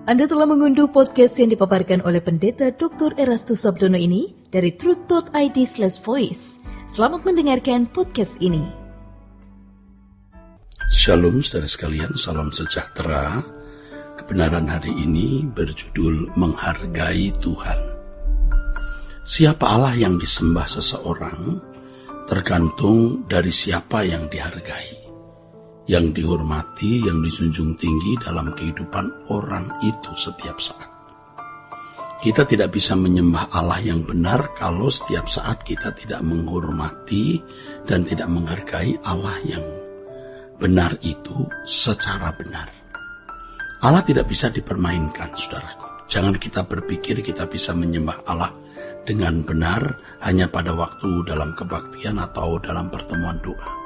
Anda telah mengunduh podcast yang dipaparkan oleh Pendeta Dr. Erastus Sabdono ini dari truth.id/voice. Selamat mendengarkan podcast ini. Shalom saudara sekalian, salam sejahtera. Kebenaran hari ini berjudul Menghargai Tuhan. Siapa Allah yang disembah seseorang tergantung dari siapa yang dihargai, yang dihormati, yang disunjung tinggi dalam kehidupan orang itu setiap saat. Kita tidak bisa menyembah Allah yang benar kalau setiap saat kita tidak menghormati dan tidak menghargai Allah yang benar itu secara benar. Allah tidak bisa dipermainkan, saudaraku. Jangan kita berpikir kita bisa menyembah Allah dengan benar hanya pada waktu dalam kebaktian atau dalam pertemuan doa.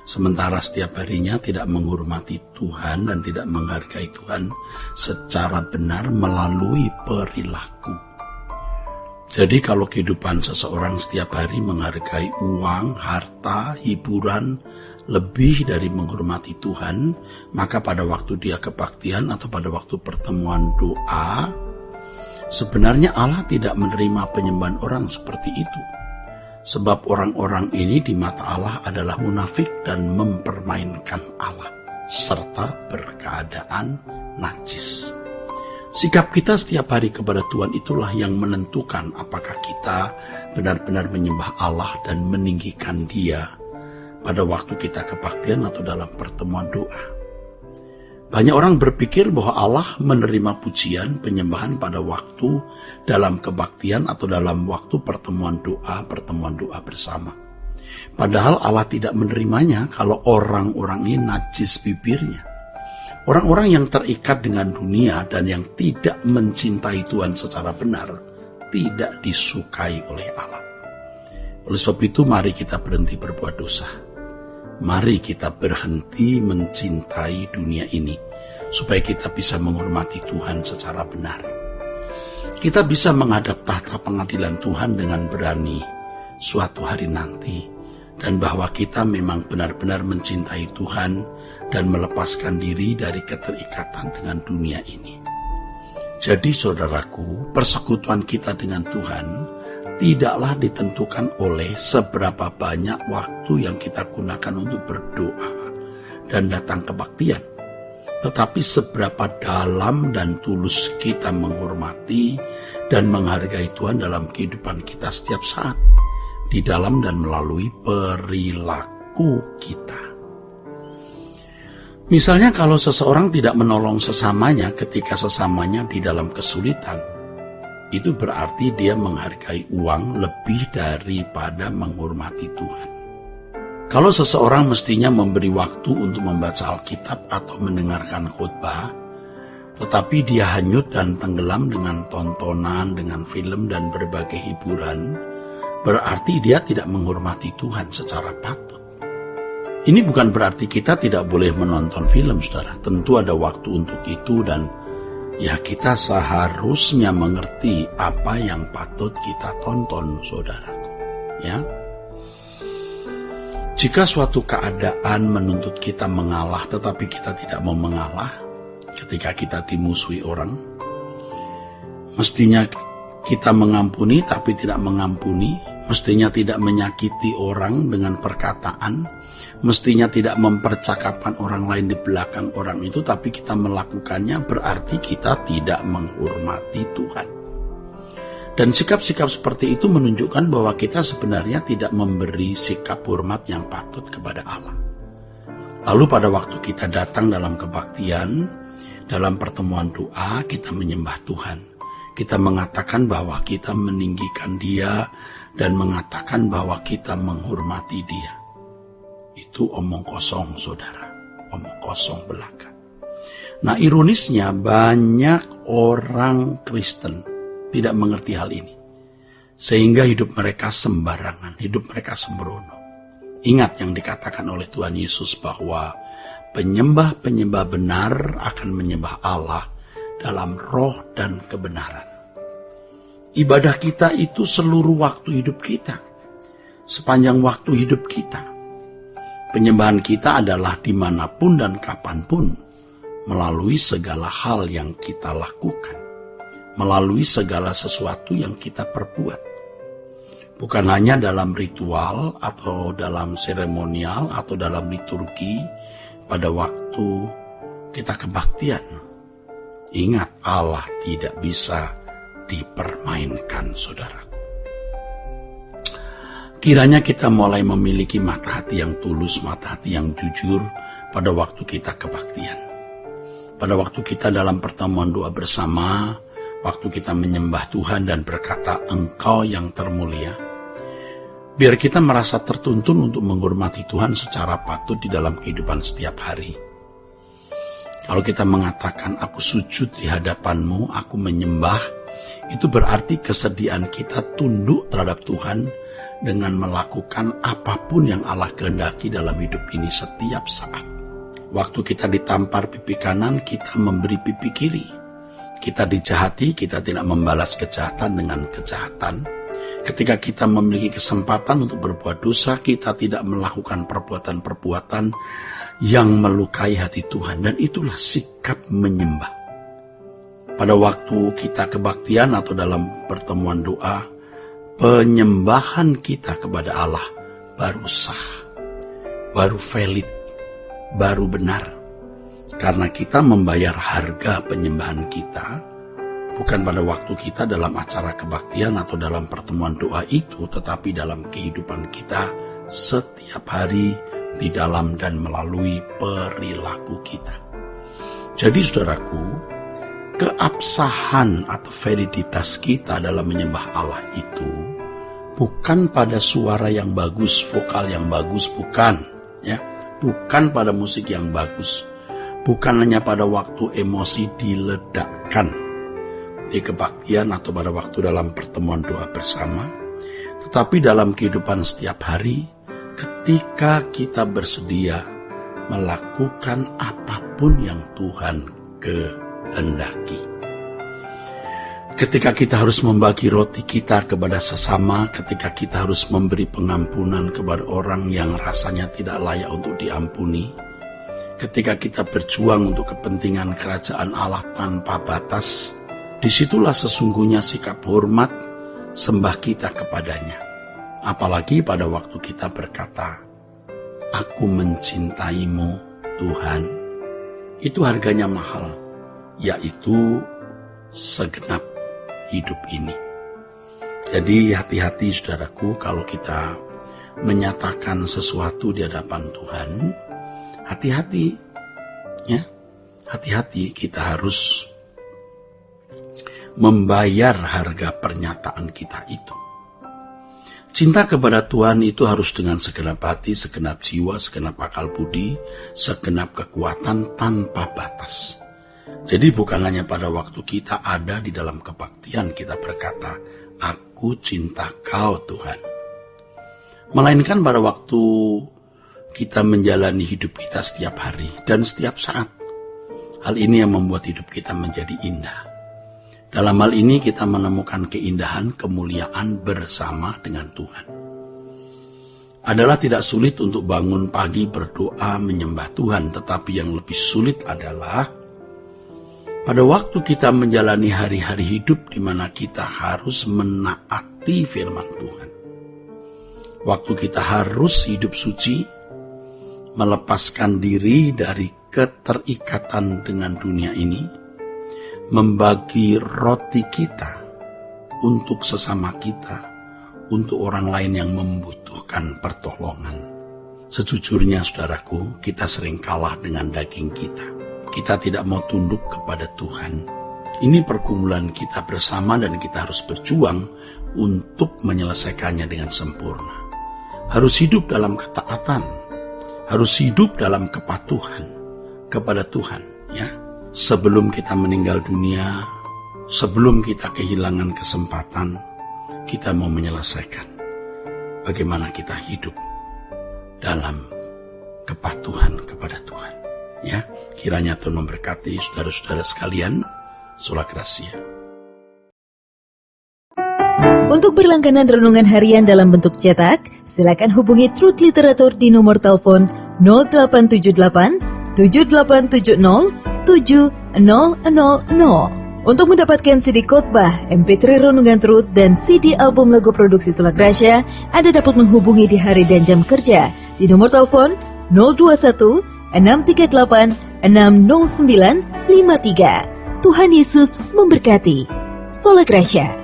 Sementara setiap harinya tidak menghormati Tuhan dan tidak menghargai Tuhan secara benar melalui perilaku. Jadi kalau kehidupan seseorang setiap hari menghargai uang, harta, hiburan, lebih dari menghormati Tuhan, maka pada waktu dia kebaktian atau pada waktu pertemuan doa, sebenarnya Allah tidak menerima penyembahan orang seperti itu. Sebab orang-orang ini di mata Allah adalah munafik dan mempermainkan Allah, serta berkeadaan najis. Sikap kita setiap hari kepada Tuhan itulah yang menentukan apakah kita benar-benar menyembah Allah dan meninggikan Dia pada waktu kita kebaktian atau dalam pertemuan doa. Banyak orang berpikir bahwa Allah menerima pujian, penyembahan pada waktu dalam kebaktian atau dalam waktu pertemuan doa bersama. Padahal Allah tidak menerimanya kalau orang-orang ini najis bibirnya. Orang-orang yang terikat dengan dunia dan yang tidak mencintai Tuhan secara benar, tidak disukai oleh Allah. Oleh sebab itu, mari kita berhenti berbuat dosa. Mari kita berhenti mencintai dunia ini, supaya kita bisa menghormati Tuhan secara benar. Kita bisa menghadap tahta pengadilan Tuhan dengan berani suatu hari nanti, dan bahwa kita memang benar-benar mencintai Tuhan dan melepaskan diri dari keterikatan dengan dunia ini. Jadi saudaraku, persekutuan kita dengan Tuhan tidaklah ditentukan oleh seberapa banyak waktu yang kita gunakan untuk berdoa dan datang kebaktian, tetapi seberapa dalam dan tulus kita menghormati dan menghargai Tuhan dalam kehidupan kita setiap saat, di dalam dan melalui perilaku kita. Misalnya kalau seseorang tidak menolong sesamanya ketika sesamanya di dalam kesulitan, itu berarti dia menghargai uang lebih daripada menghormati Tuhan. Kalau seseorang mestinya memberi waktu untuk membaca Alkitab atau mendengarkan khotbah, tetapi dia hanyut dan tenggelam dengan tontonan, dengan film dan berbagai hiburan, berarti dia tidak menghormati Tuhan secara patut. Ini bukan berarti kita tidak boleh menonton film, saudara. Tentu ada waktu untuk itu dan ya kita seharusnya mengerti apa yang patut kita tonton, saudaraku. Ya. Jika suatu keadaan menuntut kita mengalah tetapi kita tidak mau mengalah, ketika kita dimusuhi orang, mestinya kita mengampuni tapi tidak mengampuni, mestinya tidak menyakiti orang dengan perkataan, mestinya tidak mempercakapkan orang lain di belakang orang itu, tapi kita melakukannya berarti kita tidak menghormati Tuhan. Dan sikap-sikap seperti itu menunjukkan bahwa kita sebenarnya tidak memberi sikap hormat yang patut kepada Allah. Lalu pada waktu kita datang dalam kebaktian, dalam pertemuan doa, kita menyembah Tuhan. Kita mengatakan bahwa kita meninggikan Dia dan mengatakan bahwa kita menghormati Dia. Itu omong kosong, saudara. Omong kosong belaka. Nah, ironisnya banyak orang Kristen tidak mengerti hal ini. Sehingga hidup mereka sembarangan, hidup mereka sembrono. Ingat yang dikatakan oleh Tuhan Yesus bahwa penyembah-penyembah benar akan menyembah Allah dalam roh dan kebenaran. Ibadah kita itu seluruh waktu hidup kita. Sepanjang waktu hidup kita. Penyembahan kita adalah dimanapun dan kapanpun. melalui segala hal yang kita lakukan, melalui segala sesuatu yang kita perbuat. Bukan hanya dalam ritual atau dalam seremonial atau dalam liturgi pada waktu kita kebaktian. Ingat, Allah tidak bisa dipermainkan, saudaraku. Kiranya kita mulai memiliki mata hati yang tulus, mata hati yang jujur pada waktu kita kebaktian. Pada waktu kita dalam pertemuan doa bersama, waktu kita menyembah Tuhan dan berkata, Engkau yang termulia. Biar kita merasa tertuntun untuk menghormati Tuhan secara patut di dalam kehidupan setiap hari. Kalau kita mengatakan, aku sujud di hadapan-Mu, aku menyembah, itu berarti kesediaan kita tunduk terhadap Tuhan dengan melakukan apapun yang Allah kehendaki dalam hidup ini setiap saat. Waktu kita ditampar pipi kanan, kita memberi pipi kiri. Kita dijahati, kita tidak membalas kejahatan dengan kejahatan. Ketika kita memiliki kesempatan untuk berbuat dosa, kita tidak melakukan perbuatan-perbuatan yang melukai hati Tuhan. Dan itulah sikap menyembah. Pada waktu kita kebaktian atau dalam pertemuan doa, penyembahan kita kepada Allah baru sah, baru valid, baru benar. Karena kita membayar harga penyembahan kita, bukan pada waktu kita dalam acara kebaktian atau dalam pertemuan doa itu, tetapi dalam kehidupan kita setiap hari di dalam dan melalui perilaku kita. Jadi saudaraku, keabsahan atau validitas kita dalam menyembah Allah itu bukan pada suara yang bagus, vokal yang bagus, bukan, ya, bukan pada musik yang bagus, bukan hanya pada waktu emosi diledakkan di kebaktian atau pada waktu dalam pertemuan doa bersama, tetapi dalam kehidupan setiap hari, ketika kita bersedia melakukan apapun yang Tuhan kehendaki. Ketika kita harus membagi roti kita kepada sesama, ketika kita harus memberi pengampunan kepada orang yang rasanya tidak layak untuk diampuni, ketika kita berjuang untuk kepentingan kerajaan Allah tanpa batas, disitulah sesungguhnya sikap hormat sembah kita kepadanya. Apalagi pada waktu kita berkata, aku mencintaimu Tuhan, itu harganya mahal, yaitu segenap hidup ini. Jadi hati-hati saudaraku, kalau kita menyatakan sesuatu di hadapan Tuhan, hati-hati, ya, hati-hati, kita harus membayar harga pernyataan kita itu. Cinta kepada Tuhan itu harus dengan segenap hati, segenap jiwa, segenap akal budi, segenap kekuatan tanpa batas. Jadi bukan hanya pada waktu kita ada di dalam kebaktian kita berkata, aku cinta Kau Tuhan. Melainkan pada waktu kita menjalani hidup kita setiap hari dan setiap saat. Hal ini yang membuat hidup kita menjadi indah. Dalam hal ini kita menemukan keindahan, kemuliaan bersama dengan Tuhan. Adalah tidak sulit untuk bangun pagi berdoa menyembah Tuhan, tetapi yang lebih sulit adalah pada waktu kita menjalani hari-hari hidup di mana kita harus menaati firman Tuhan. Waktu kita harus hidup suci, melepaskan diri dari keterikatan dengan dunia ini, membagi roti kita untuk sesama kita, untuk orang lain yang membutuhkan pertolongan. Sejujurnya saudaraku, kita sering kalah dengan daging kita. Kita tidak mau tunduk kepada Tuhan. Ini pergumulan kita bersama dan kita harus berjuang untuk menyelesaikannya dengan sempurna. Harus hidup dalam ketaatan, harus hidup dalam kepatuhan kepada Tuhan, ya. Sebelum kita meninggal dunia, sebelum kita kehilangan kesempatan, kita mau menyelesaikan bagaimana kita hidup dalam kepatuhan kepada Tuhan. Ya, kiranya Tuhan memberkati saudara-saudara sekalian. Sola Gracia. Untuk berlangganan renungan harian dalam bentuk cetak, silakan hubungi Truth Literatur di nomor telepon 0878 7870 Untuk mendapatkan CD khotbah, MP3 Renungan Truth, dan CD album lagu produksi Sola Gracia, Anda dapat menghubungi di hari dan jam kerja di nomor telepon 021 638 60953. Tuhan Yesus memberkati. Sola Gracia.